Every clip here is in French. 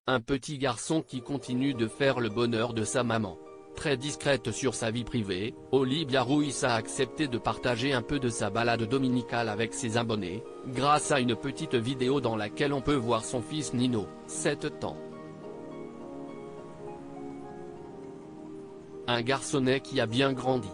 Un petit garçon qui continue de faire le bonheur de sa maman. Très discrète sur sa vie privée, Olivia Ruiz a accepté de partager un peu de sa balade dominicale avec ses abonnés, grâce à une petite vidéo dans laquelle on peut voir son fils Nino, 7 ans. Un garçonnet qui a bien grandi.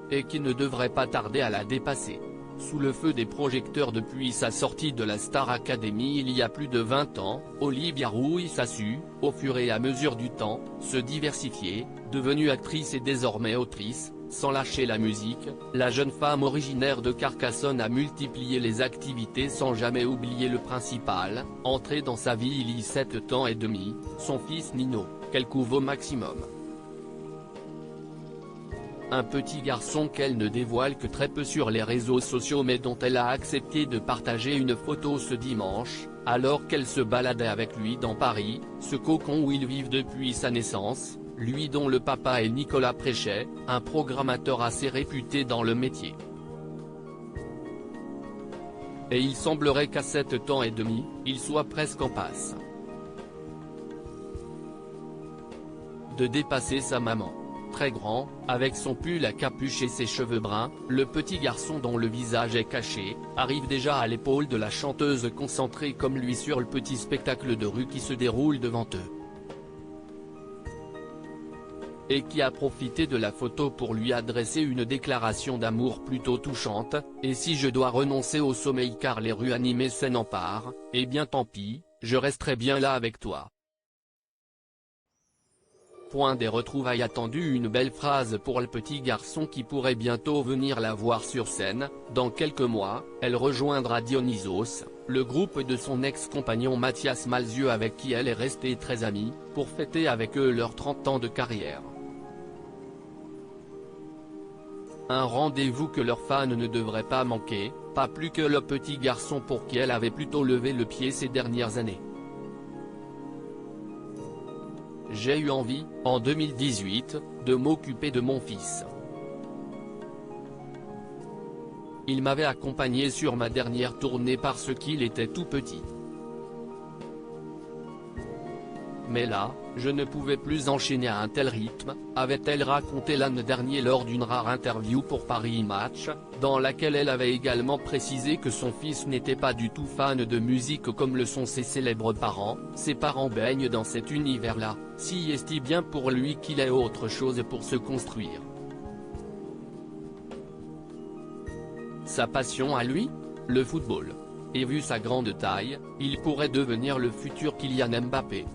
Et qui ne devrait pas tarder à la dépasser. Sous le feu des projecteurs depuis sa sortie de la Star Academy il y a plus de 20 ans, Olivia Ruiz a su, au fur et à mesure du temps, se diversifier, devenue actrice et désormais autrice. Sans lâcher la musique, la jeune femme originaire de Carcassonne a multiplié les activités sans jamais oublier le principal, entré dans sa vie il y a 7 ans et demi, son fils Nino, qu'elle couve au maximum. Un petit garçon qu'elle ne dévoile que très peu sur les réseaux sociaux mais dont elle a accepté de partager une photo ce dimanche, alors qu'elle se baladait avec lui dans Paris, ce cocon où ils vivent depuis sa naissance, lui dont le papa est Nicolas Préchet, un programmateur assez réputé dans le métier. Et il semblerait qu'à 7 ans et demi, il soit presque en passe de dépasser sa maman. Très grand, avec son pull à capuche et ses cheveux bruns, le petit garçon dont le visage est caché, arrive déjà à l'épaule de la chanteuse concentrée comme lui sur le petit spectacle de rue qui se déroule devant eux. Et qui a profité de la photo pour lui adresser une déclaration d'amour plutôt touchante, « Et si je dois renoncer au sommeil car les rues animées s'en emparent, eh bien tant pis, je resterai bien là avec toi. » Point des retrouvailles attendues. Une belle phrase pour le petit garçon qui pourrait bientôt venir la voir sur scène. Dans quelques mois, elle rejoindra Dionysos, le groupe de son ex-compagnon Mathias Malzieu avec qui elle est restée très amie, pour fêter avec eux leurs 30 ans de carrière. Un rendez-vous que leurs fans ne devraient pas manquer, pas plus que le petit garçon pour qui elle avait plutôt levé le pied ces dernières années. J'ai eu envie, en 2018, de m'occuper de mon fils. Il m'avait accompagné sur ma dernière tournée parce qu'il était tout petit. Mais là, je ne pouvais plus enchaîner à un tel rythme, avait-elle raconté l'an dernier lors d'une rare interview pour Paris Match, dans laquelle elle avait également précisé que son fils n'était pas du tout fan de musique comme le sont ses célèbres parents. Ses parents baignent dans cet univers-là, si est-il bien pour lui qu'il ait autre chose pour se construire. Sa passion à lui ? Le football. Et vu sa grande taille, il pourrait devenir le futur Kylian Mbappé.